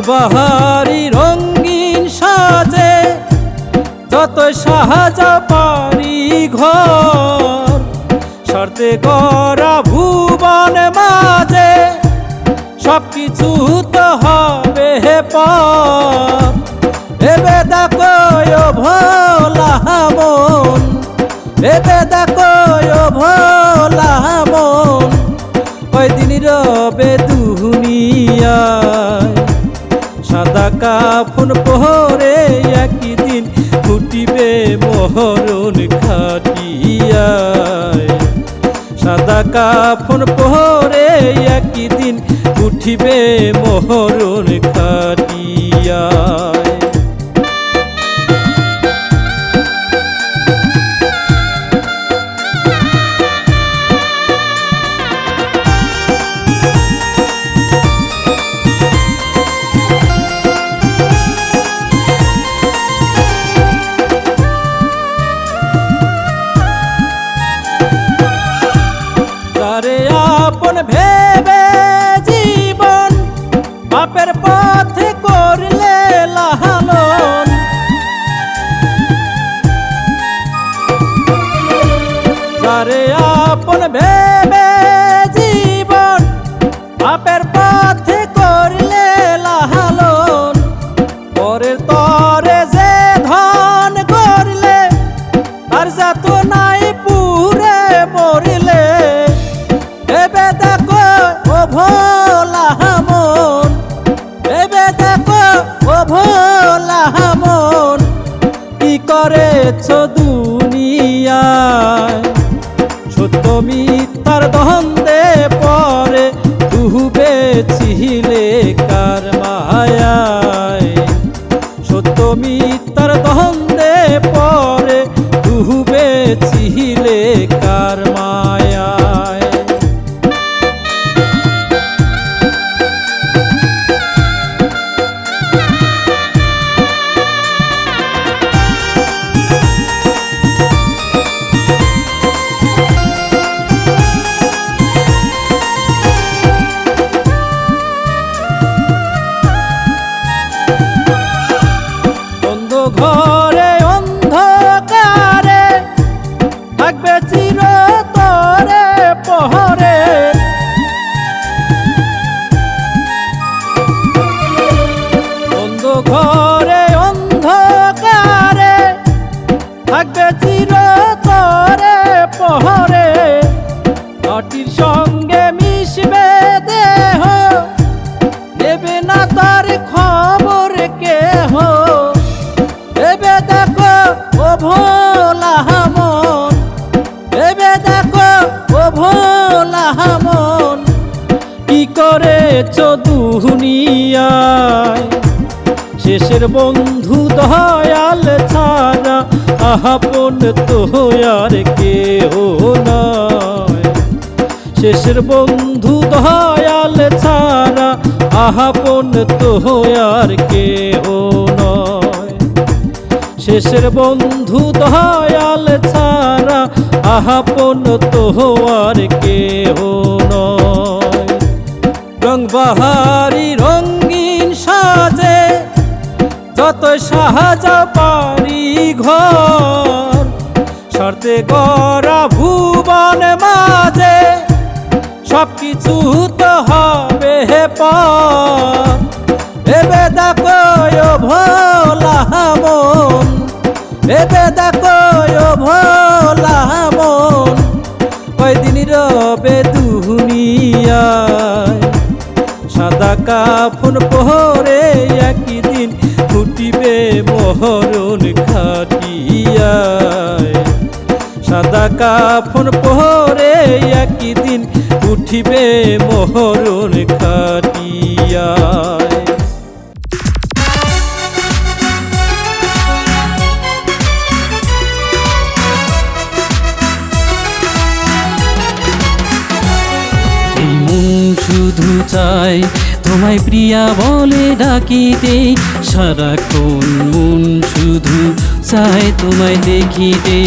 বাহারি রঙিন সাজে যত সাহায্য পারি ঘর শর্তে গড়া ভুবন মাঝে সবকিছু তো হবে পর এবে দেখো ভোলা মন এবে দেখো ভোলা মন কয়দিন রবে দুনিয়ায় সাদা কাফন পরে একদিন ফুটিবে মহরণ খাটিয়ায় সাদা কাফন পরে একদিন উঠিবে মহরণ খাটিয়ায় আপন ভেবে জীবন বাপের পথে করলে লালন যারে আপন ভেবে জীবন বাপের পথে করলে লালন পরের তরে যে ধন করলে আর যাত নাই পুরে মরিলে এবে দেখো ভোলা মন এবে দেখো ভোলা মন কি করেছ দুনিয়ায় সত্য মিথ্যার দ্বন্দ্বে পরে ডুবেছিলে কার মায়ায় সত্য মিথ্যার দ্বন্দ্বে পরে ডুবেছিলে কার মায়ায় ঘরে অন্ধকারে থাকবে চিরতরে পহরে বন্ধ ঘরে অন্ধকারে থাকবে চিরতরে পহরে মাটির সঙ্গে মিশবে দেহ নেবে না তার খবর কেহ এবে দেখো ভোলা মন এবে দেখো ভোলা মন কি করেছ দুনিয়ায় শেষের বন্ধু দয়াল ছাড়া আপন তো আর কেহ নয় শেষের বন্ধু দয়াল ছাড়া আপন তো আর কেহ নয় শেষের বন্ধু দয়াল ছাড়া আপন তো আর কেহ নয় রং বাহারি রঙিন সাজে যত সাহায্য পারি ঘর শর্তে গড়া ভুবন মাঝে সবকিছু তো হবে পর এবে দেখো ভোলা মন এবে দেখো ভোলা মন কয়দিন রবে দুনিয়ায় সাদা কাফন পরে একদিন ফুটিবে মহরণ খাটিয়ায় সাদা কাফন পরে একদিন উঠিবে মহরণ খাটিয়ায় শুধু চাই তোমায় প্রিয়া বলে ডাকিতে সারাক্ষণ মন শুধু চায় তোমায় দেখিতে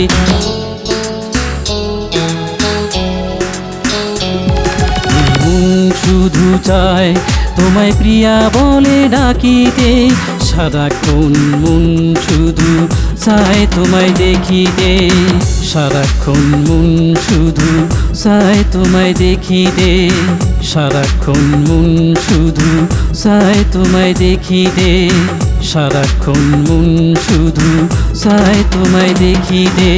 শুধু চায় তোমায় প্রিয়া বলে ডাকিতে সারাক্ষণ মন শুধু চায় তোমায় দেখিতে সারাক্ষণ মন শুধু চায় তোমায় দেখিতে সারাক্ষণ মন শুধু চায় তোমায় দেখিতে সারাক্ষণ মন শুধু চায় তোমায় দেখিতে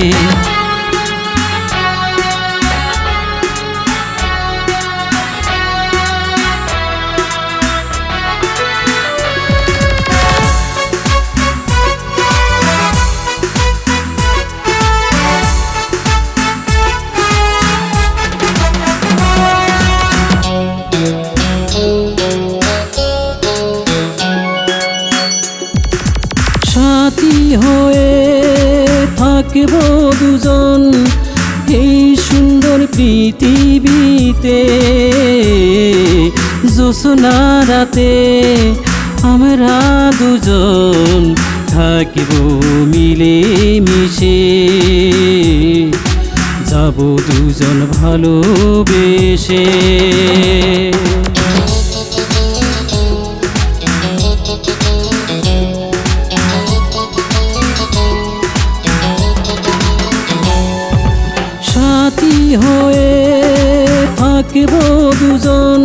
সাথী হয়ে থাকব দুজন এই সুন্দর পৃথিবীতে জ্যোৎস্না রাতে আমরা দুজন থাকিব মিলে মিশে যাব দুজন ভালোবেসে সাথী হয়ে থাকব দুজন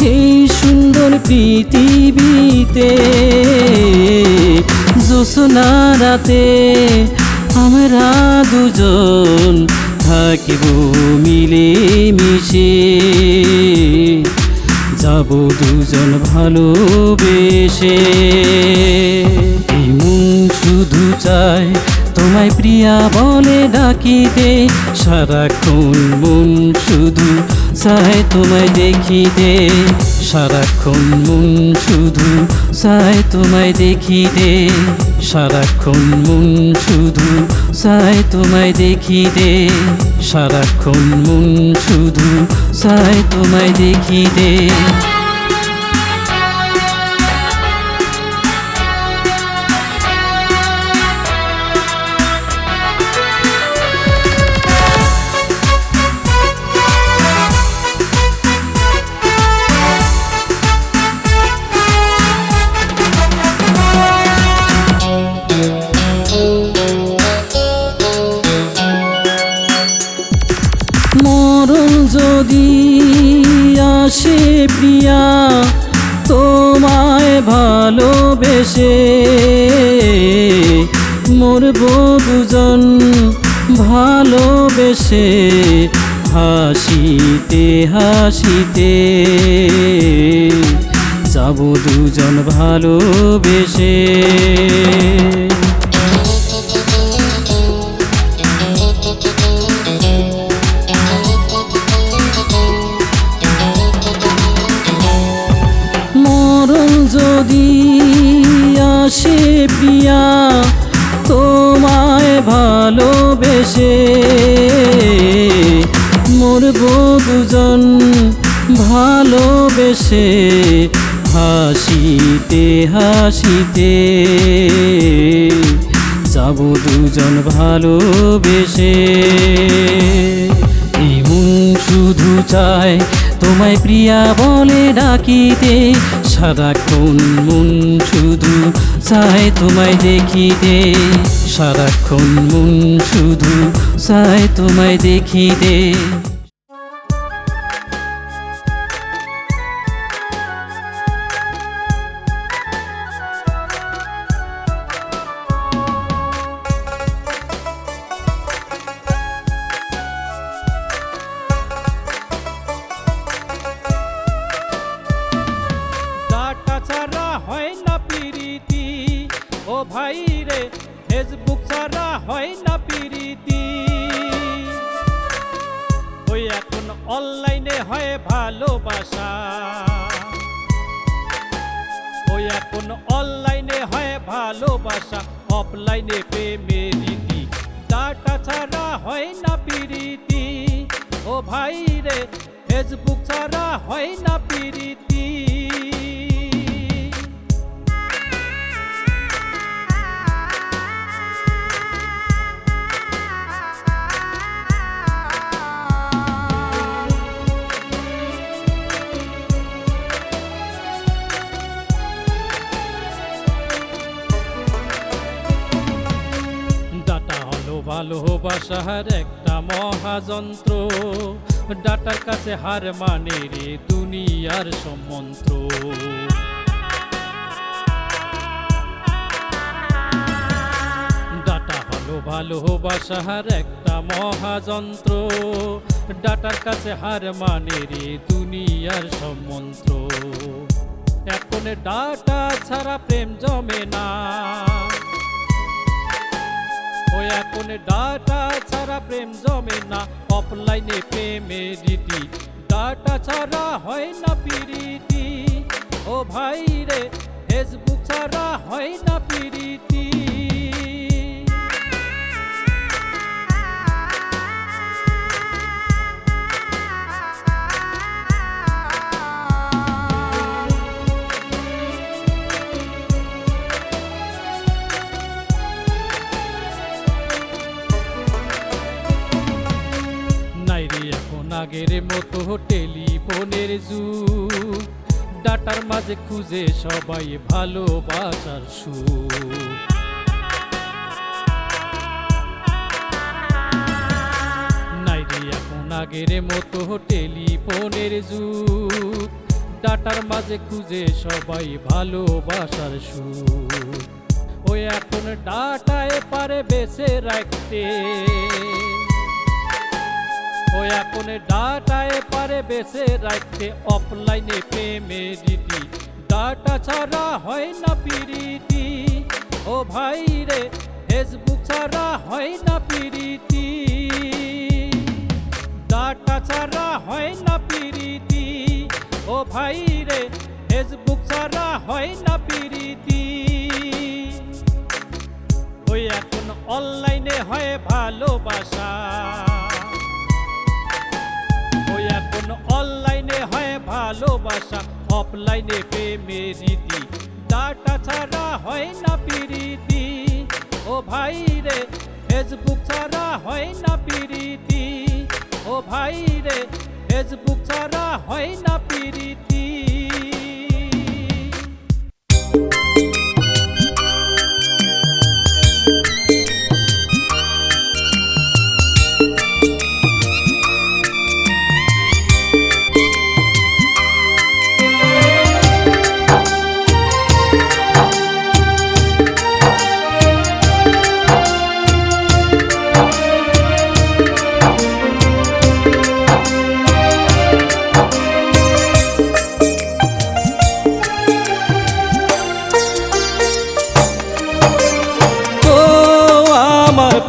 এই সুন্দর পৃথিবীতে জ্যোৎস্না রাতে আমরা দুজন থাকিব মিলে মিশে যাব দুজন ভালোবেসে এই মন শুধু চায় তোমায় প্রিয়া বলে ডাকিতে সারাক্ষণ মন শুধু চায় তোমায় দেখিতে সারাক্ষণ মন শুধু চায় তোমায় দেখিতে সারাক্ষণ মন শুধু চায় তোমায় দেখিতে সারাক্ষণ মন শুধু চায় তোমায় দেখিতে মরণ যদি আসে প্রিয়া তোমায় ভালোবেসে মরব দুজন ভালোবেসে হাসিতে হাসিতে যাব দুজন ভালোবেসে মরণ যদি আসে প্রিয়া তোমায় ভালোবেসে মরব দুজন ভালোবেসে হাসিতে হাসিতে যাব দুজন ভালোবেসে এই মন শুধু চায় তোমায় প্রিয়া বলে ডাকিতে সারাক্ষণ মন শুধু চায় তোমায় দেখিতে সারাক্ষণ মন শুধু চায় তোমায় দেখিতে হয় না পিরিতি ও ভাই রে ফেসবুক ছাড়া হয় না পিরিতি ওই এখন অনলাইনে হয় ভালোবাসা ওই এখন অনলাইনে হয় ভালোবাসা অফলাইনে প্রেমের রীতি ডাটা ছাড়া হয় না পিরিতি ও ভাই রে ফেসবুক ছাড়া হয় না পিরিতি ভালোবাসার একটা মহাযন্ত্র, ডাটার কাছে হার মানে রে দুনিয়ার সম্মন্ত্র। ডাটা হলো ভালোবাসার একটা মহাযন্ত্র, ডাটার কাছে হার মানে রে দুনিয়ার সম্মন্ত্র। এখন ডাটা ছাড়া প্রেম জমে না, ওই এখন ডাটা ছাড়া প্রেম জমে না। অফলাইনে প্রেমের রীতি, ডাটা ছাড়া হয় না প্রীতি। ও ভাই রে, ফেসবুক ছাড়া হয় না প্রীতি। এখন আগের মতো টেলিফোনের যুগ, ডাটার মাঝে খুঁজে সবাই ভালোবাসার সুখ। নাই রে এখন আগের মতো টেলিফোনের যুগ, ডাটার মাঝে খুঁজে সবাই ভালোবাসার সুখ। ওই এখন ডাটায় পারে বেঁচে রাখতে, ও এখন ডাটায় পারে বেঁচে রাখতে। অফলাইনে প্রেমের রীতি, ডাটা ছাড়া হয় না প্রীতি। ও ভাই রে, ফেসবুক ছাড়া হয় না প্রীতি। ডাটা ছাড়া হয় না প্রীতি। ও ভাই রে, ফেসবুক ছাড়া হয় না প্রীতি। ওই এখন অনলাইনে হয় ভালোবাসা, এখন অনলাইনে হয় ভালোবাসা। অফলাইনে প্রেমের রীতি, ডাটা ছাড়া হয় না প্রীতি। ও ভাই রে, ফেসবুক ছাড়া হয় না প্রীতি। ও ভাই রে, ফেসবুক ছাড়া হয় না প্রীতি।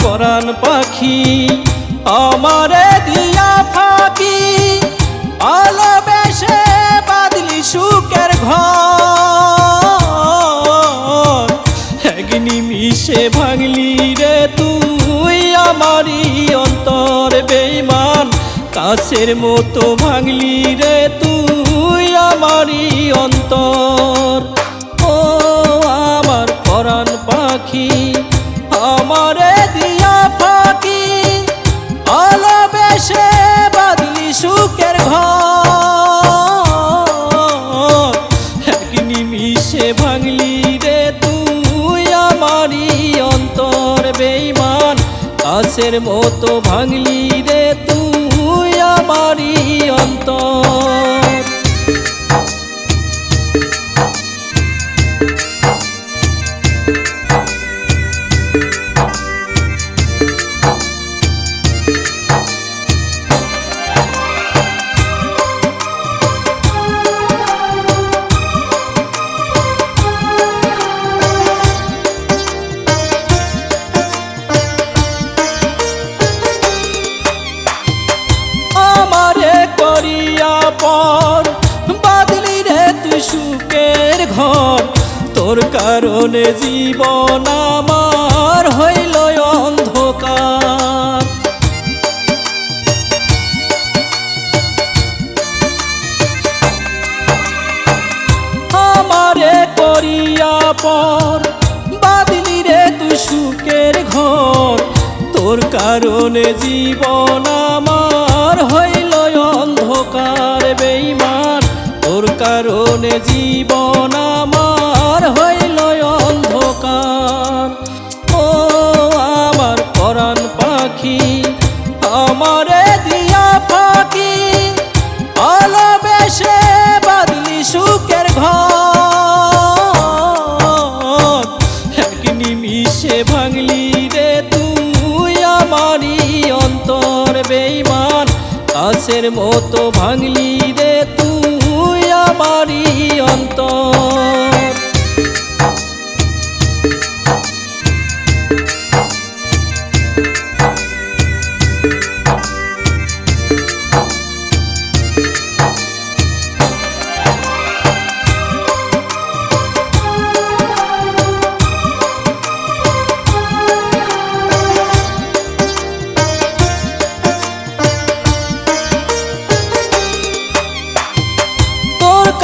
পরাণ পাখি আমারে দিয়া ফাঁকি, ভালোবেসে বাঁধলি সুখের ঘর। এক নিমিষে ভাঙলি রে তুই আমারই অন্তর বেঈমান, কাছের মতো ভাঙলি রে তুই আমারই অন্তর। ও আমার পরাণ পাখি আমারে দিয়া ফাঁকি, ভালোবেসে বাঁধলি সুখের ঘর। এক নিমিষে ভাঙলি রে তুই আমারই অন্তর বেঈমান, কাছের মতো ভাঙলি রে তুই আমারই অন্তর। পর বাদলি রে তুই সুখের ঘর, তোর কারণে জীবন আমার হইল অন্ধকার। আমারে করিয়া পর বাদলি রে তুই সুখের ঘর, তোর কারণে জীবন আমার হইল অন্ধকার বেঈমান, তোর কারণে জীবন আমার হইল অন্ধকার। ও আমার পরাণ পাখি আমারে দিয়া ফাঁকি ভালোবেসে বাদলি সুখের ঘর এক নিমিষে ভাঙলি রে তুই আমারই অন্তর বেঈমান কাছের মতো ভাঙলি রে তুই আমারই অন্তর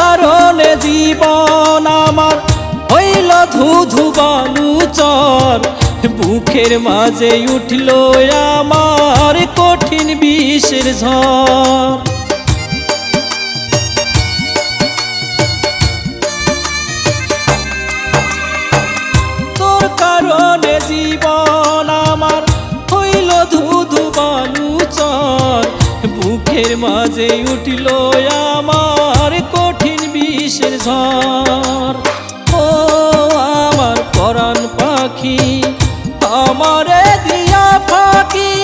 কারণে জীবন আমার হইল ধুধু বালুচর বুকের মাঝে উঠল আমার কঠিন বিষের ঝড় তোর কারণে জীবন আমার হইল ধুধু বালুচর বুকের মাঝে উঠল আমার কঠিন বিষের ঝড় ও আমার পরাণ পাখি আমারে দিয়া ফাঁকি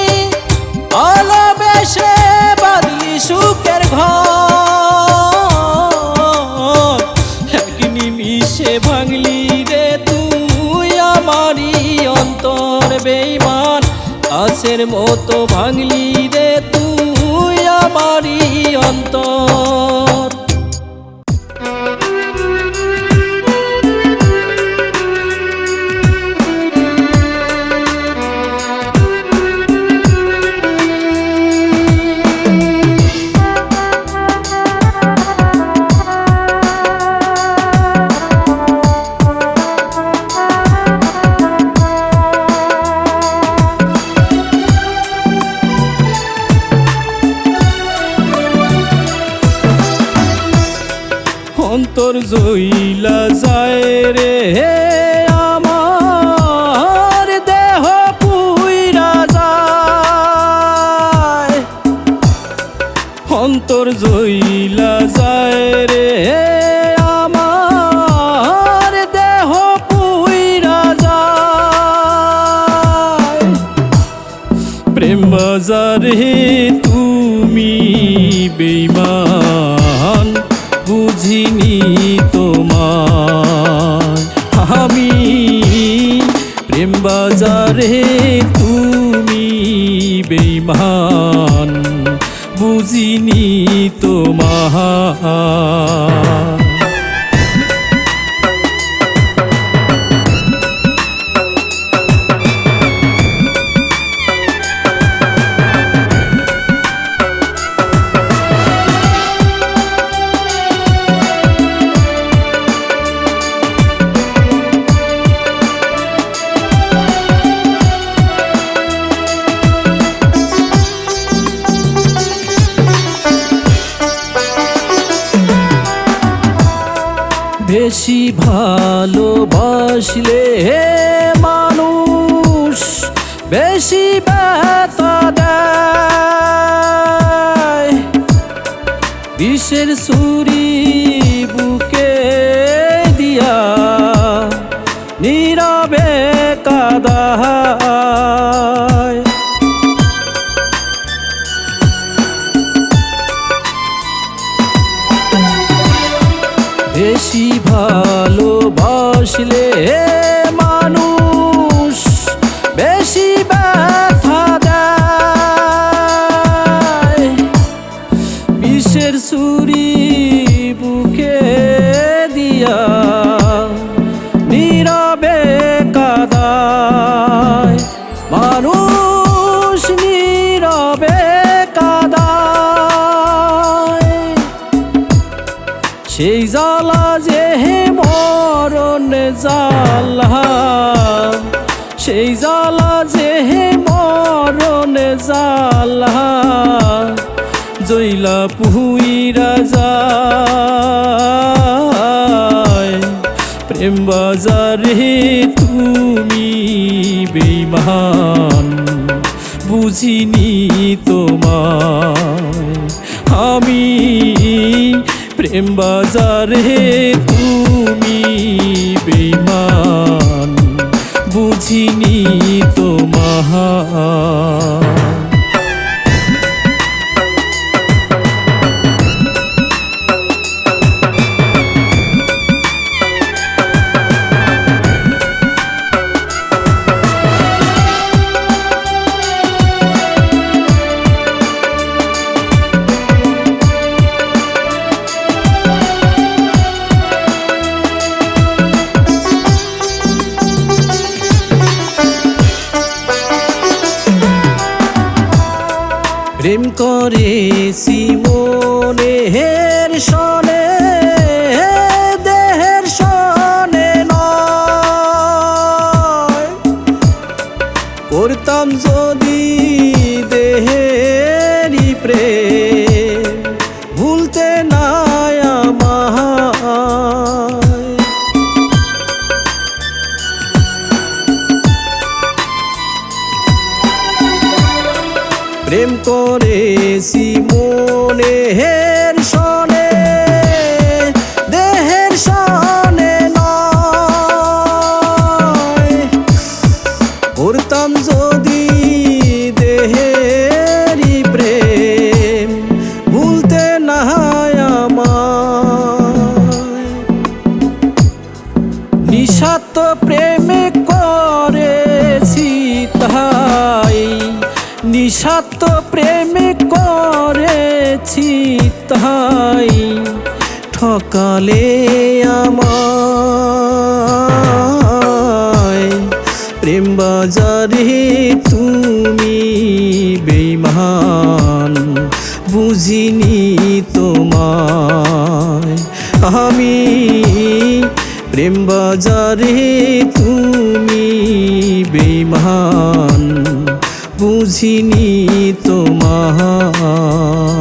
ভালোবেসে বাদলি সুখের ঘর এক নিমিষে ভাঙলি রে তুই আমারই অন্তর বেঈমান কাছের মতো ভাঙলি রে তুই আমারই অন্তর অন্তর জইলা যায় রে আমার দেহ পুইরা যায় অন্তর জইলা যায় রে আমার দেহ পুইরা যায় প্রেম বাজারে তুমি বেঈমান বুঝিনি তোমার আমি প্রেম বাজারে তুমি বেঈমান বুঝিনি তোমার বেশি ভালোবাসলে মানুষ বেশি ব্যথা দেয় বিষের ছুরি বুকে দিয়া নীরবে কাঁদায় বেশি ভালোবাসলে মানুষ বেশি ব্যথা দেয় বিষের ছুরি বুকে দিয়া নীরবে কাঁদায় মানুষ নীরবে কাঁদায় সেই জ্বালা যে মরণ জ্বালা সেই জ্বালা যে মরণ জ্বালা জইলা পুইরা যায় প্রেম বাজারে তুমি বেঈমান বুঝিনি তোমায় আমি প্রেম বাজারে তুমি বেঈমান বুঝিনি তোমায় প্রেম করেছি মনের সনে দেহের সনে নয় করতাম যদি দেহেরই প্রেম ভুলতে নাই আমায় প্রেম করেছি মনের সনে দেহের সনে নয় করতাম যদি দেহেরই প্রেম ভুলতে না আমায় নিঃস্বার্থ প্রেমে করেছি তাই নিঃস্বার্থ প্রেমে করেছি তাই ঠকালে আমায় প্রেম বাজারে তুমি বেঈমান বুঝিনি তোমায় আমি প্রেম বাজারে তুমি বেঈমান বুঝিনি তোমায়